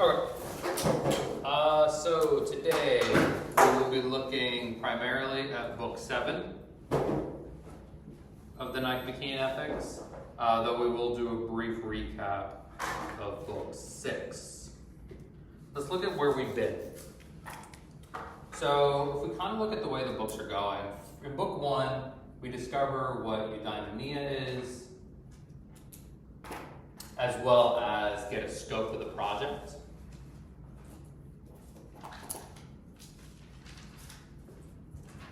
Okay. So today we will be looking primarily at Book 7 of the Nicomachean Ethics, though we will do a brief recap of Book 6. Let's look at where we've been. So if we kind of look at the way the books are going, in Book 1 we discover what eudaimonia is, as well as get a scope of the project.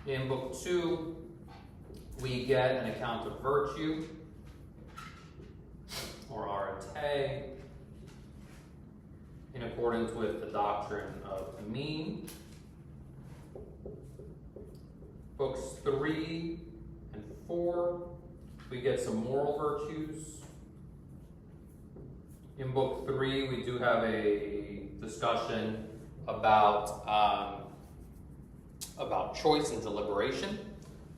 In Book 2, we get an account of virtue, or arete, in accordance with the doctrine of the mean. Books 3 and 4, we get some moral virtues. In Book 3, we do have a discussion about choice and deliberation.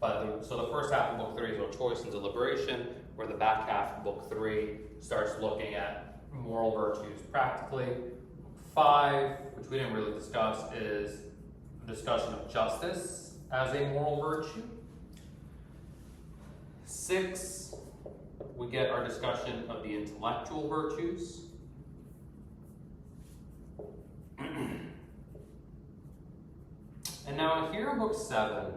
So the first half of Book 3 is about choice and deliberation, where the back half of Book 3 starts looking at moral virtues practically. Book 5, which we didn't really discuss, is a discussion of justice as a moral virtue. 6, we get our discussion of the intellectual virtues. And now here in Book 7,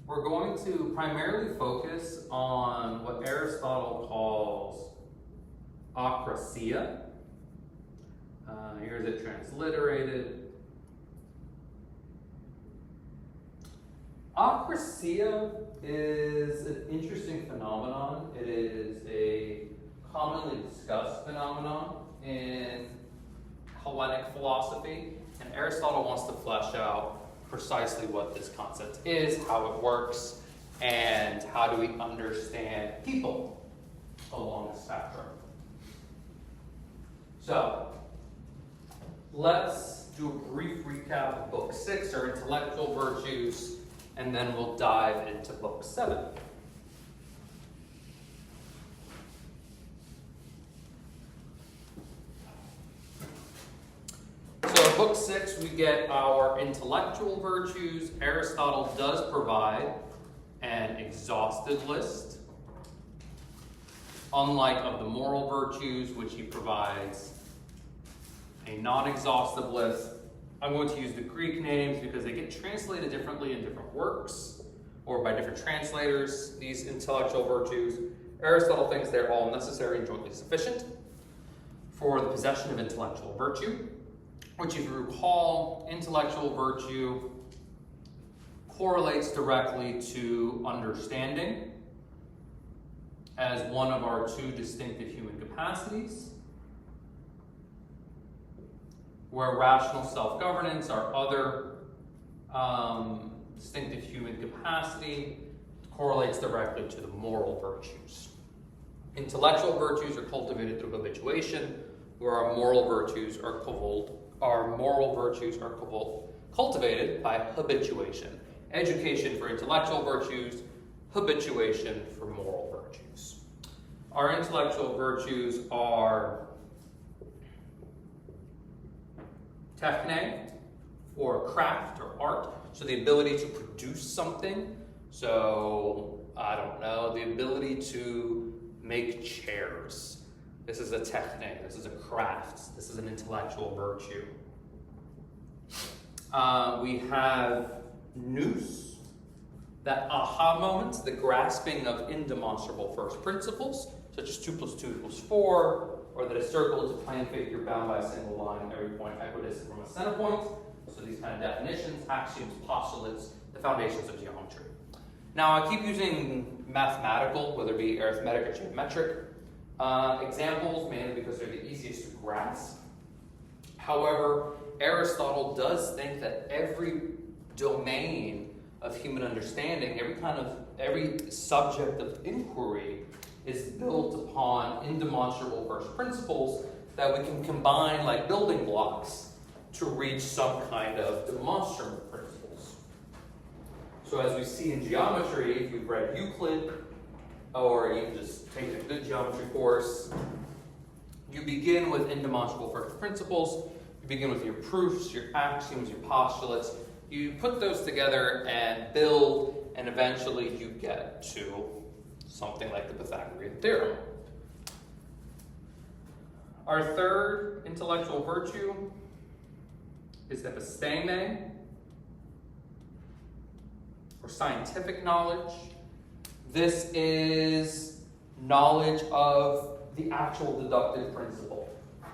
we're going to primarily focus on what Aristotle calls akrasia. Here's it transliterated. Akrasia is an interesting phenomenon. It is a commonly discussed phenomenon in Hellenic philosophy, and Aristotle wants to flesh out precisely what this concept is, how it works, and how do we understand people along the spectrum. So, let's do a brief recap of Book 6, our intellectual virtues, and then we'll dive into Book 7. So in Book 6, we get our intellectual virtues. Aristotle does provide an exhaustive list, unlike of the moral virtues, which he provides a non-exhaustive list. I'm going to use the Greek names because they get translated differently in different works or by different translators, these intellectual virtues. Aristotle thinks they're all necessary and jointly sufficient for the possession of intellectual virtue, which, if you recall, intellectual virtue correlates directly to understanding as one of our two distinctive human capacities, where rational self-governance, our other distinctive human capacity, correlates directly to the moral virtues. Intellectual virtues are cultivated through habituation, where our moral virtues are cultivated by habituation. Education for intellectual virtues, habituation for moral virtues. Our intellectual virtues are techne, or craft or art, so the ability to produce something. So, I don't know, the ability to make chairs. This is a techne, this is a craft, this is an intellectual virtue. We have nous, that aha moment, the grasping of indemonstrable first principles, such as 2 + 2 = 4, or that a circle is a plane figure bound by a single line at every point equidistant from a center point. So these kind of definitions, axioms, postulates, the foundations of geometry. Now I keep using mathematical, whether it be arithmetic or geometric, examples, mainly because they're the easiest to grasp. However, Aristotle does think that every domain of human understanding, every subject of inquiry is built upon indemonstrable first principles that we can combine like building blocks to reach some kind of demonstrable principles. So as we see in geometry, if you've read Euclid, or you just take a good geometry course, You begin with indemonstrable first principles. You begin with your proofs, your axioms, your postulates. You put those together and build, and eventually you get to something like the Pythagorean theorem. Our third intellectual virtue is episteme, or scientific knowledge. This is knowledge of the actual deductive principle.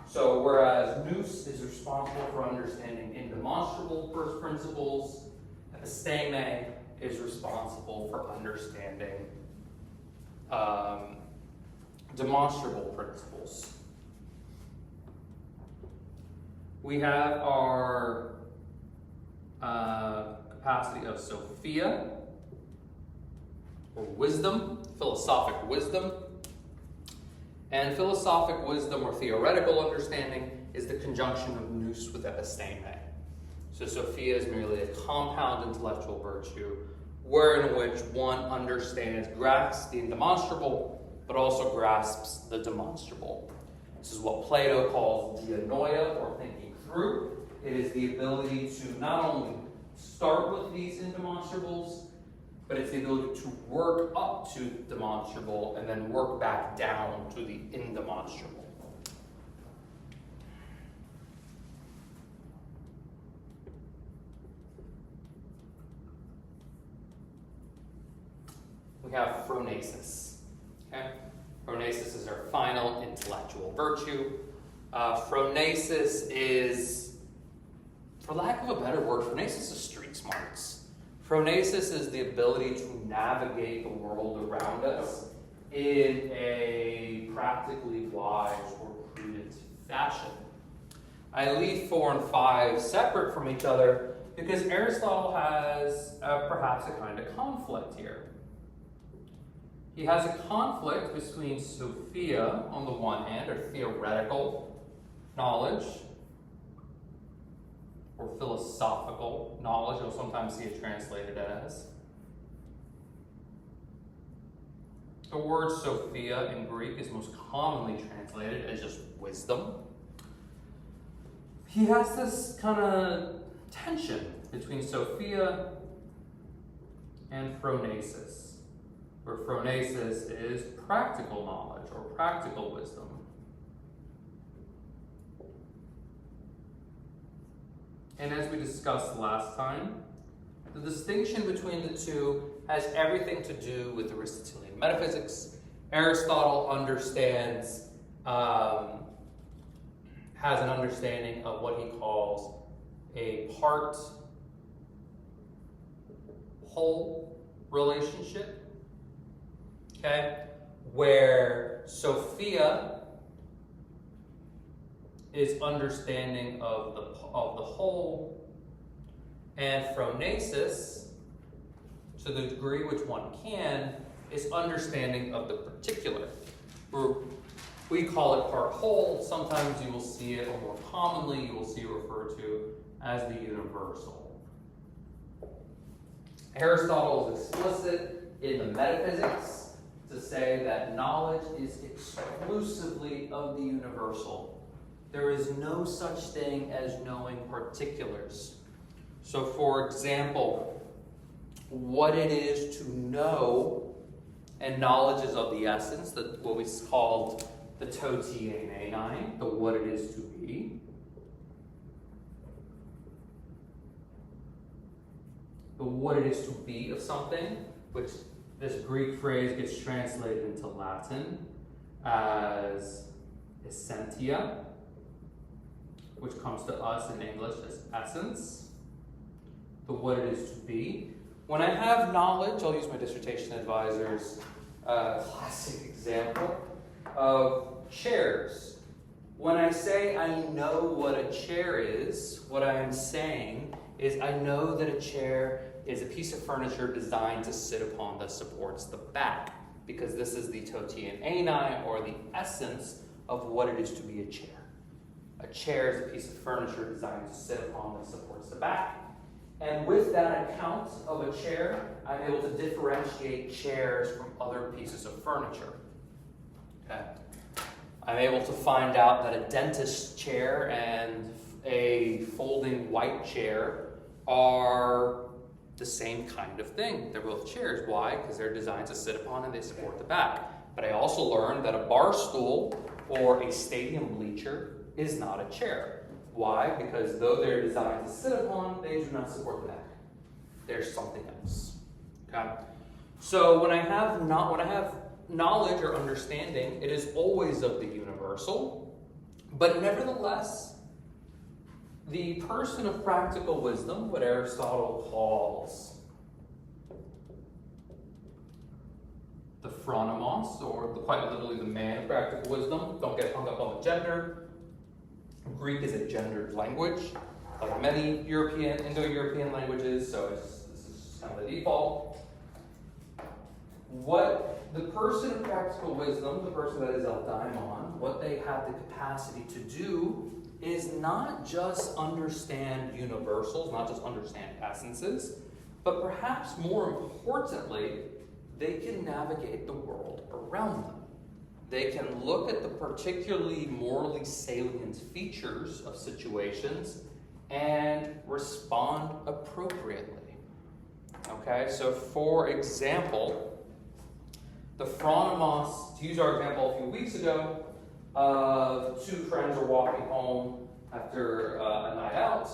So whereas nous is responsible for understanding indemonstrable first principles, episteme is responsible for understanding demonstrable principles. We have our capacity of Sophia, or wisdom, philosophic wisdom. And philosophic wisdom, or theoretical understanding, is the conjunction of nous with episteme. So Sophia is merely a compound intellectual virtue, wherein which one understands, grasps the indemonstrable, but also grasps the demonstrable. This is what Plato calls dianoia, or thinking through. It is the ability to not only start with these indemonstrables, but it's the ability to work up to demonstrable and then work back down to the indemonstrable. We have phronesis. Okay? Phronesis is our final intellectual virtue. Phronesis is, for lack of a better word, phronesis is street smarts. Phronesis is the ability to navigate the world around us in a practically wise or prudent fashion. I leave 4 and 5 separate from each other because Aristotle has perhaps a kind of conflict here. He has a conflict between Sophia on the one hand, or theoretical knowledge, or philosophical knowledge. You'll sometimes see it translated as. The word Sophia in Greek is most commonly translated as just wisdom. He has this kind of tension between Sophia and phronesis, where phronesis is practical knowledge or practical wisdom. And as we discussed last time, the distinction between the two has everything to do with Aristotelian metaphysics. Aristotle understands, has an understanding of what he calls a part-whole relationship, okay, where Sophia is understanding of the whole, and phronesis, to the degree which one can, is understanding of the particular. We call it part whole. Sometimes you will see it, or more commonly you will see it referred to as the universal. Aristotle is explicit in the Metaphysics to say that knowledge is exclusively of the universal. There is no such thing as knowing particulars. So, for example, what it is to know, and knowledge is of the essence, what we called the totienei, the what it is to be. The what it is to be of something, which this Greek phrase gets translated into Latin as essentia, which comes to us in English as essence, the what it is to be. When I have knowledge, I'll use my dissertation advisor's classic example of chairs. When I say I know what a chair is, what I am saying is I know that a chair is a piece of furniture designed to sit upon that supports the back, because this is the totienei, or the essence of what it is to be a chair. A chair is a piece of furniture designed to sit upon that supports the back. And with that account of a chair, I'm able to differentiate chairs from other pieces of furniture. Okay. I'm able to find out that a dentist chair and a folding white chair are the same kind of thing. They're both chairs. Why? Because they're designed to sit upon and they support the back. But I also learned that a bar stool or a stadium bleacher is not a chair. Why? Because though they're designed to sit upon, they do not support the back. There's something else. Okay? So when I have knowledge or understanding, it is always of the universal, but nevertheless, the person of practical wisdom, what Aristotle calls the phronimos, or quite literally the man of practical wisdom. Don't get hung up on the gender. Greek is a gendered language, like many Indo-European languages, so this is kind of the default. What the person of practical wisdom, the person that is El Daimon, what they have the capacity to do is not just understand universals, not just understand essences, but perhaps more importantly, they can navigate the world around them. They can look at the particularly morally salient features of situations and respond appropriately. Okay, so for example, the phronimos, to use our example a few weeks ago, two friends are walking home after a night out.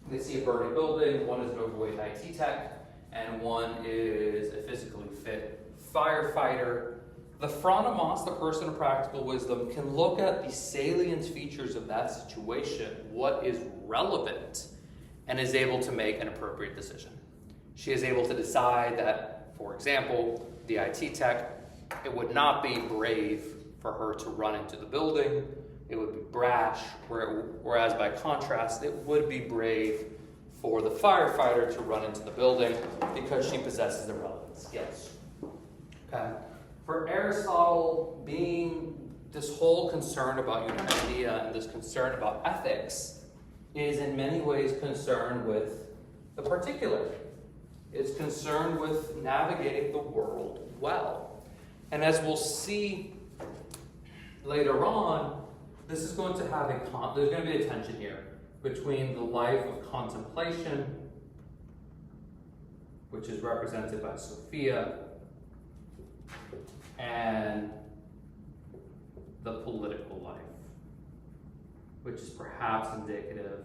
They see a burning building. One is an overweight IT tech, and one is a physically fit firefighter. The phronimos, the person of practical wisdom, can look at the salient features of that situation, what is relevant, and is able to make an appropriate decision. She is able to decide that, for example, the IT tech, it would not be brave for her to run into the building. It would be brash, whereas by contrast, it would be brave for the firefighter to run into the building because she possesses the relevant skills. Okay. For Aristotle, being this whole concern about eudaimonia and this concern about ethics is in many ways concerned with the particular. It's concerned with navigating the world well. And as we'll see later on, this is going to have there's going to be a tension here between the life of contemplation, which is represented by Sophia, and the political life, which is perhaps indicative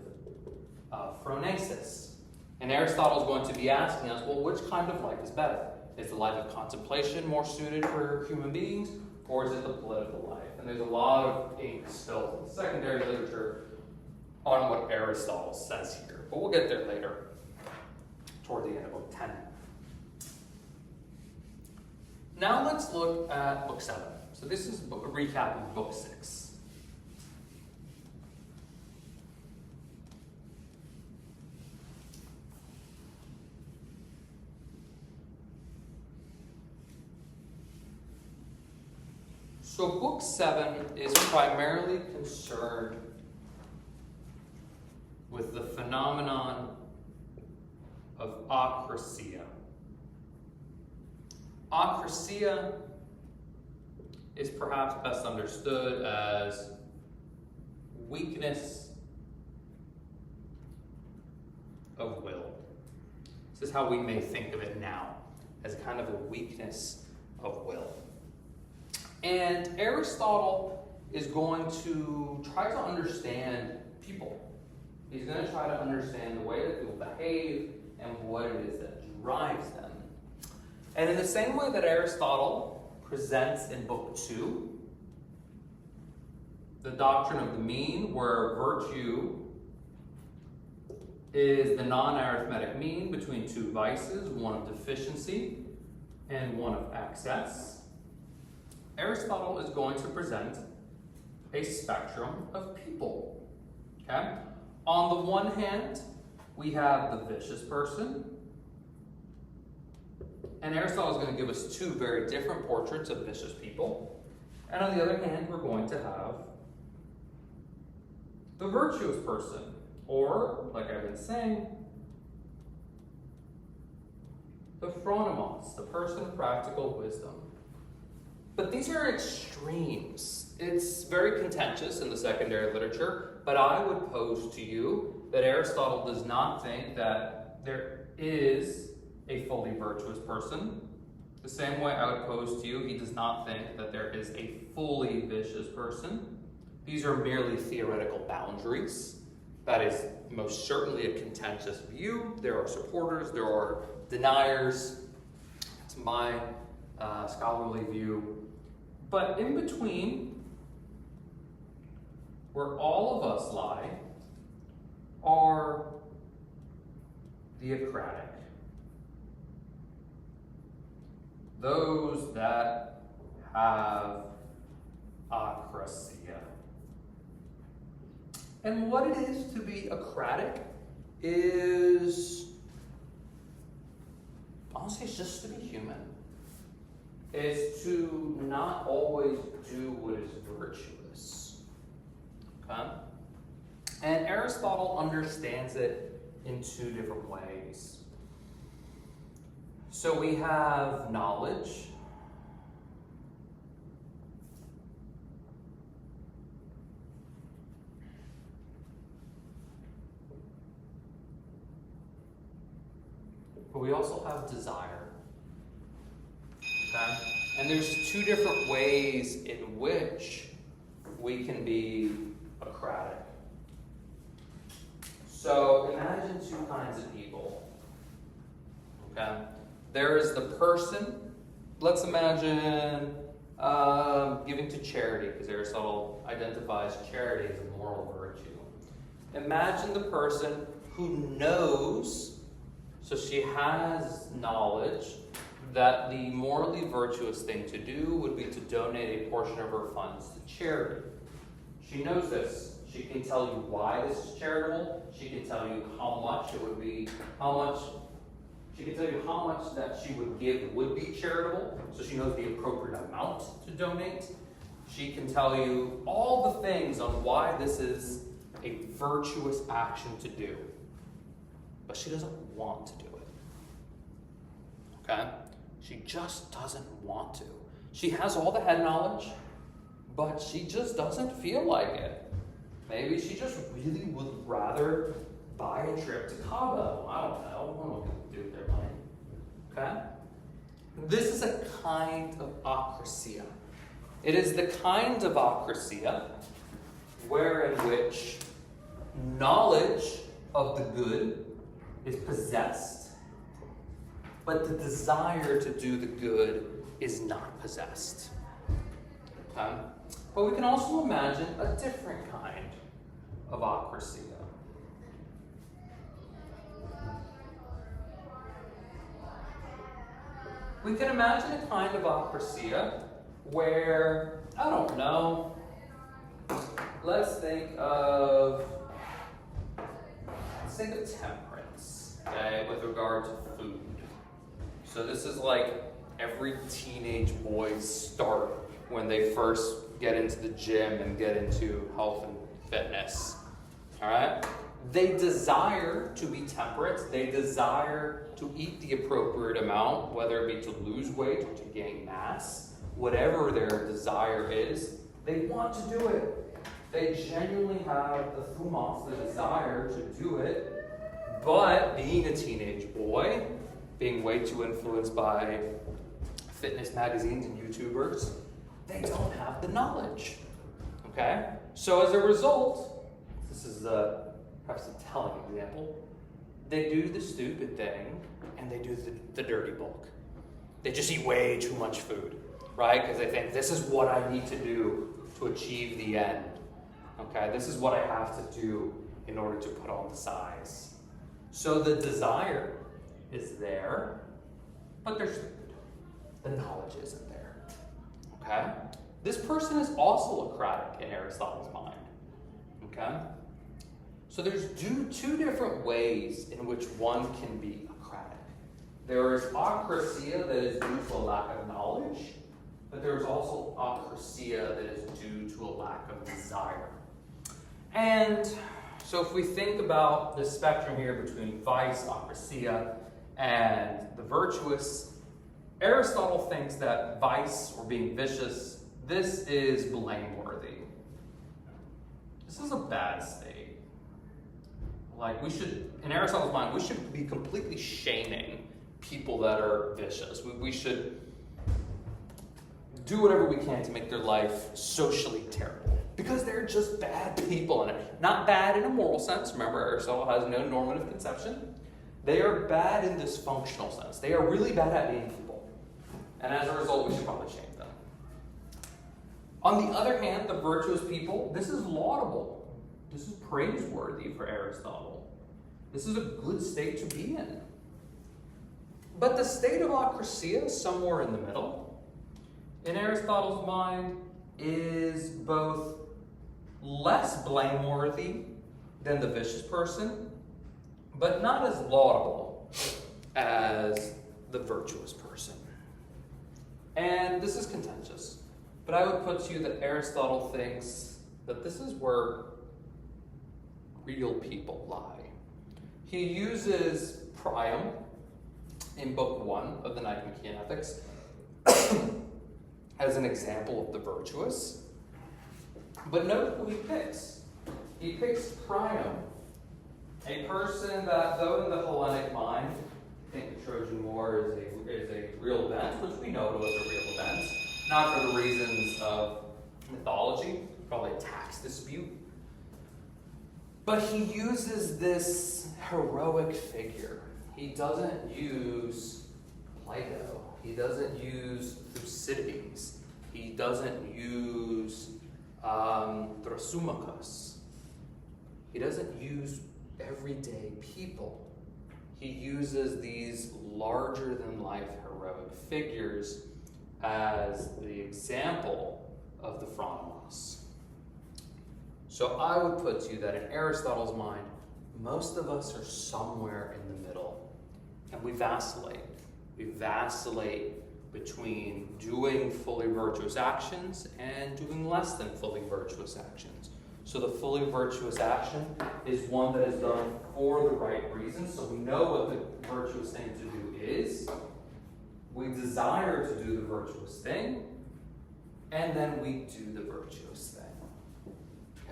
of phronesis. And Aristotle is going to be asking us, well, which kind of life is better? Is the life of contemplation more suited for human beings, or is it the political life? And there's a lot of ink spilled in secondary literature on what Aristotle says here. But we'll get there later, toward the end of Book 10. Now let's look at Book 7. So this is a recap of Book 6. So Book 7 is primarily concerned with the phenomenon of acrasia. Acrasia is perhaps best understood as weakness of will. This is how we may think of it now, as kind of a weakness of will. And Aristotle is going to try to understand people. He's going to try to understand the way that people behave and what it is that drives them. And in the same way that Aristotle presents in Book 2, the doctrine of the mean, where virtue is the non-arithmetic mean between two vices, one of deficiency and one of excess, Aristotle is going to present a spectrum of people. Okay? On the one hand, we have the vicious person. And Aristotle is going to give us two very different portraits of vicious people. And on the other hand, we're going to have the virtuous person. Or, like I've been saying, the phronimos, the person of practical wisdom. But these are extremes. It's very contentious in the secondary literature, but I would pose to you that Aristotle does not think that there is a fully virtuous person. The same way I would pose to you, he does not think that there is a fully vicious person. These are merely theoretical boundaries. That is most certainly a contentious view. There are supporters, there are deniers. It's my scholarly view. But in between, where all of us lie, are theocratic. Those that have acrasia. And what it is to be acratic is, honestly, it's just to be human. Is to not always do what is virtuous. Okay? And Aristotle understands it in two different ways. So we have knowledge. But we also have desire. Okay? And there's two different ways in which we can be acratic. So imagine two kinds of people. Okay? There is the person, let's imagine giving to charity, because Aristotle identifies charity as a moral virtue. Imagine the person who knows, so she has knowledge, that the morally virtuous thing to do would be to donate a portion of her funds to charity. She knows this. She can tell you why this is charitable. She can tell you how much it would be, she can tell you how much that she would give would be charitable, so she knows the appropriate amount to donate. She can tell you all the things on why this is a virtuous action to do. But she doesn't want to do it. Okay? She just doesn't want to. She has all the head knowledge, but she just doesn't feel like it. Maybe she just really would rather buy a trip to Cabo. I don't know what people do with their money. Okay? This is a kind of acrasia. It is the kind of acrasia wherein which knowledge of the good is possessed, but the desire to do the good is not possessed. Okay? But we can also imagine a different kind of acrasia. We can imagine a kind of acrasia where, I don't know, let's think of temperance, okay, with regard to food. So this is like every teenage boy's start when they first get into the gym and get into health and fitness. All right? They desire to be temperate. They desire to eat the appropriate amount, whether it be to lose weight or to gain mass. Whatever their desire is, they want to do it. They genuinely have the thumos, the desire to do it. But being a teenage boy, being way too influenced by fitness magazines and YouTubers, they don't have the knowledge. Okay? So as a result, this is perhaps a telling example, they do the stupid thing and they do the dirty bulk. They just eat way too much food, right? Because they think this is what I need to do to achieve the end. Okay? This is what I have to do in order to put on the size. So the desire is there, but they're stupid. The knowledge isn't there. Okay? This person is also acratic in Aristotle's mind. Okay? So there's two different ways in which one can be acratic. There is acrasia that is due to a lack of knowledge, but there is also acrasia that is due to a lack of desire. And so if we think about the spectrum here between vice, acrasia, and the virtuous, Aristotle thinks that vice, or being vicious, this is blameworthy. this is a bad state. Like we should, in Aristotle's mind, we should be completely shaming people that are vicious. We should do whatever we can to make their life socially terrible. Because they're just bad people in it. Not bad in a moral sense. Remember, Aristotle has no normative conception. They are bad in dysfunctional sense. They are really bad at being people. And as a result, we should probably shame them. On the other hand, the virtuous people, this is laudable. This is praiseworthy for Aristotle. This is a good state to be in. But the state of acrasia, somewhere in the middle, in Aristotle's mind, is both less blameworthy than the vicious person, but not as laudable as the virtuous person. And this is contentious, but I would put to you that Aristotle thinks that this is where real people lie. He uses Priam in Book 1 of the Nicomachean Ethics as an example of the virtuous. But note who he picks. He picks Priam, a person that, though in the Hellenic mind, I think the Trojan War is a real event, which we know it was a real event, not for the reasons of mythology, probably a tax dispute. But he uses this heroic figure. He doesn't use Plato. He doesn't use Thucydides. He doesn't use Thrasymachus. He doesn't use everyday people. He uses these larger-than-life heroic figures as the example of the phronimos. So I would put to you that in Aristotle's mind, most of us are somewhere in the middle, and we vacillate. We vacillate between doing fully virtuous actions and doing less than fully virtuous actions. So the fully virtuous action is one that is done for the right reasons. So we know what the virtuous thing to do is. We desire to do the virtuous thing, and then we do the virtuous thing.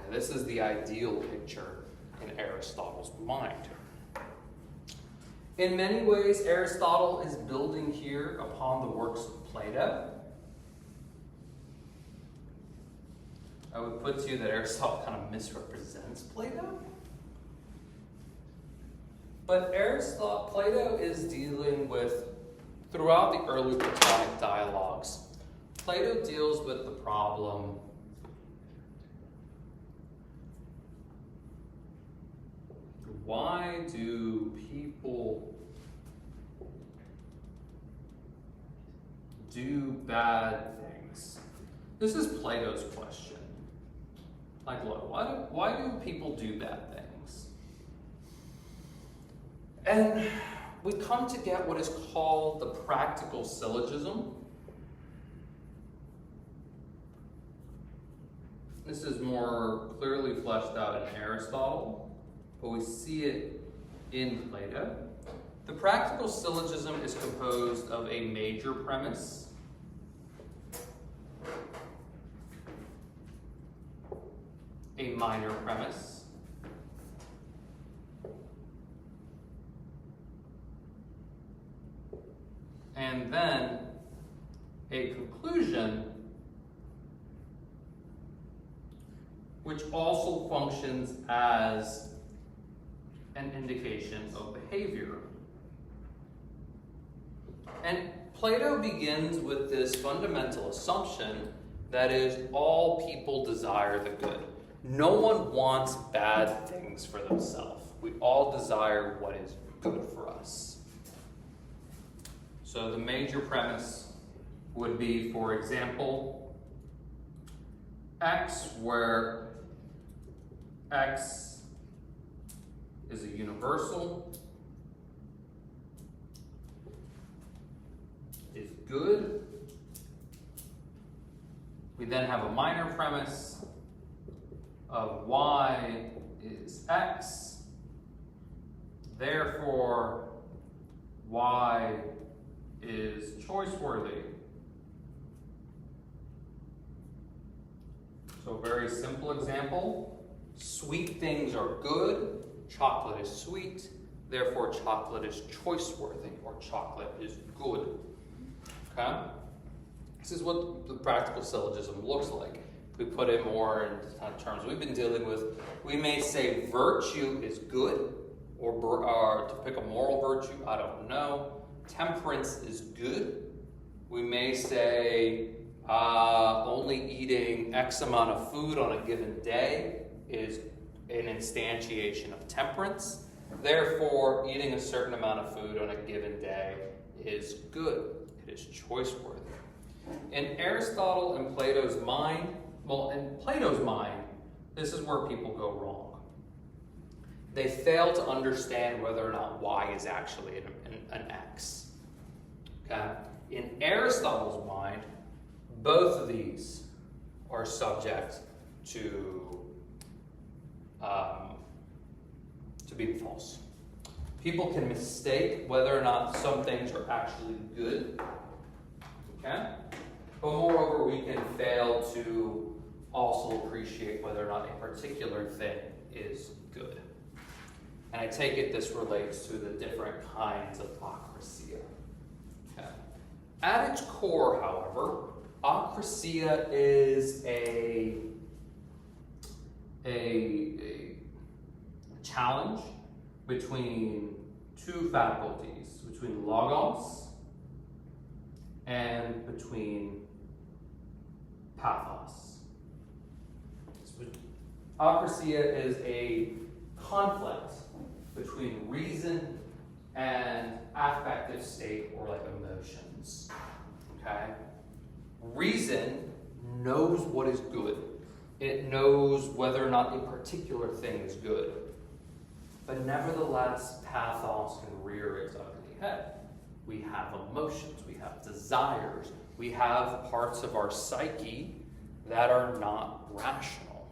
And this is the ideal picture in Aristotle's mind. In many ways, Aristotle is building here upon the works of Plato. I would put to you that Aristotle kind of misrepresents Plato. But Plato is dealing with, throughout the early Platonic dialogues, Plato deals with the problem why do people do bad things? This is Plato's question. Like, look, why do people do bad things? And we come to get what is called the practical syllogism. This is more clearly fleshed out in Aristotle, but we see it in Plato. The practical syllogism is composed of a major premise, a minor premise, and then a conclusion which also functions as an indication of behavior. And Plato begins with this fundamental assumption that is, all people desire the good. No one wants bad things for themselves. We all desire what is good for us. So the major premise would be, for example, X, where X is a universal, is good. We then have a minor premise of Y is X, therefore Y is choice-worthy. So a very simple example. Sweet things are good. Chocolate is sweet. Therefore, chocolate is choice-worthy, or chocolate is good. Okay? This is what the practical syllogism looks like. If we put it more in kind of terms we've been dealing with, we may say virtue is good, or to pick a moral virtue, I don't know. Temperance is good. We may say only eating X amount of food on a given day is an instantiation of temperance. Therefore, eating a certain amount of food on a given day is good. It is choice-worthy. In Aristotle and Plato's mind, this is where people go wrong. They fail to understand whether or not y is actually an x. Okay? In Aristotle's mind, both of these are subject to being false. People can mistake whether or not some things are actually good. Okay? But moreover, we can fail to also appreciate whether or not a particular thing is good. And I take it this relates to the different kinds of acrasia. Okay. At its core, however, acrasia is a challenge between two faculties, between logos and between pathos. Acrasia is a conflict between reason and affective state, or like emotions. Okay? Reason knows what is good. It knows whether or not a particular thing is good. But nevertheless, pathos can rear its ugly head. We have emotions, we have desires, we have parts of our psyche that are not rational.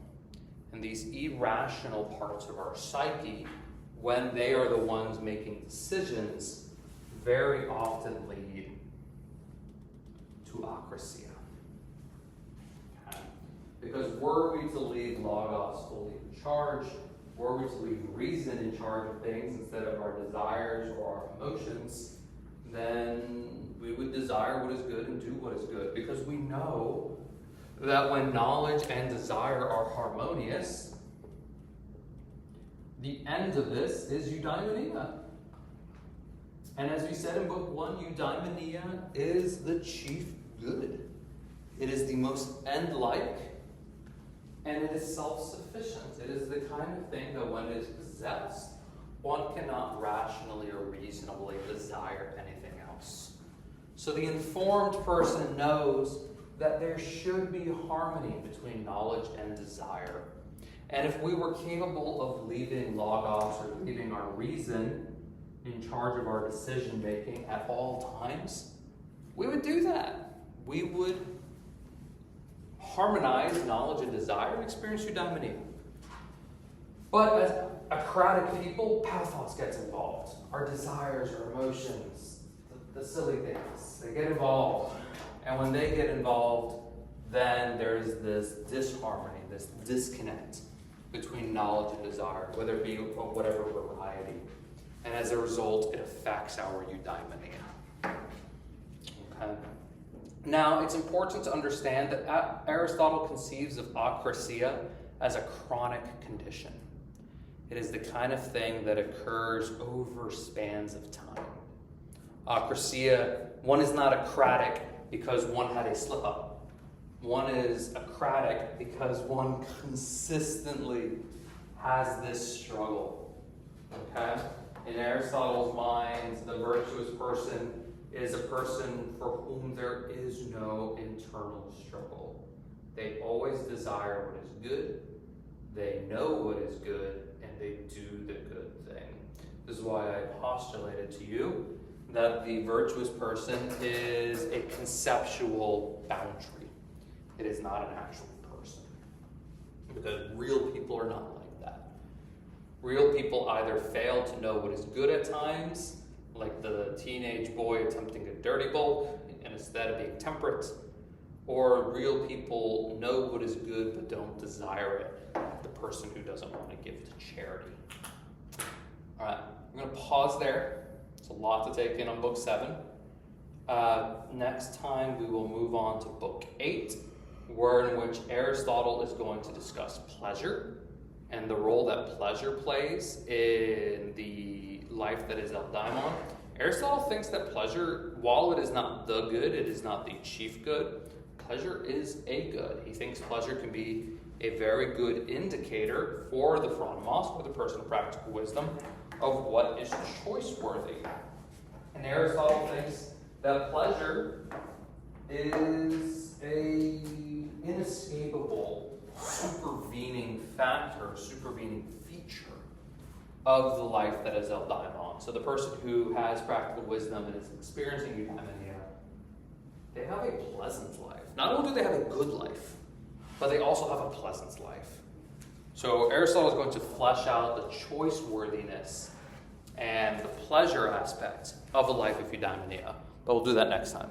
And these irrational parts of our psyche, when they are the ones making decisions, very often lead to acrasia. Okay? Because were we to leave logos fully in charge, were we to leave reason in charge of things instead of our desires or our emotions, then we would desire what is good and do what is good. Because we know that when knowledge and desire are harmonious, the end of this is eudaimonia. And as we said in Book 1, eudaimonia is the chief good. It is the most end-like, and it is self-sufficient. It is the kind of thing that when it is possessed, one cannot rationally or reasonably desire anything else. So the informed person knows that there should be harmony between knowledge and desire. And if we were capable of leaving logos or leaving our reason in charge of our decision making at all times, we would do that. We would harmonize knowledge and desire and experience eudaimonia. But as acratic people, pathos gets involved. Our desires, our emotions, the silly things, they get involved. And when they get involved, then there's this disharmony, this disconnect between knowledge and desire, whether it be of whatever variety. And as a result, it affects our eudaimonia. Okay. Now, it's important to understand that Aristotle conceives of acrasia as a chronic condition. It is the kind of thing that occurs over spans of time. Acrasia, one is not acratic because one had a slip-up. One is acratic because one consistently has this struggle. Okay? In Aristotle's mind, the virtuous person is a person for whom there is no internal struggle. They always desire what is good, they know what is good, and they do the good thing. This is why I postulated to you that the virtuous person is a conceptual boundary. It is not an actual person. Because real people are not like that. Real people either fail to know what is good at times, like the teenage boy attempting a dirty bulk instead of being temperate, or real people know what is good but don't desire it, like the person who doesn't want to give to charity. All right, I'm going to pause there. It's a lot to take in on Book 7. Next time we will move on to Book 8, where in which Aristotle is going to discuss pleasure and the role that pleasure plays in the life that is eudaimon. Aristotle thinks that pleasure, while it is not the good, it is not the chief good, pleasure is a good. He thinks pleasure can be a very good indicator for the phronimos, or the person of practical wisdom, of what is choice-worthy. And Aristotle thinks that pleasure is a inescapable supervening factor, supervening feature of the life that is eudaimon. So the person who has practical wisdom and is experiencing eudaimonia, they have a pleasant life. Not only do they have a good life, but they also have a pleasant life. So Aristotle is going to flesh out the choice-worthiness and the pleasure aspect of a life of eudaimonia. But we'll do that next time.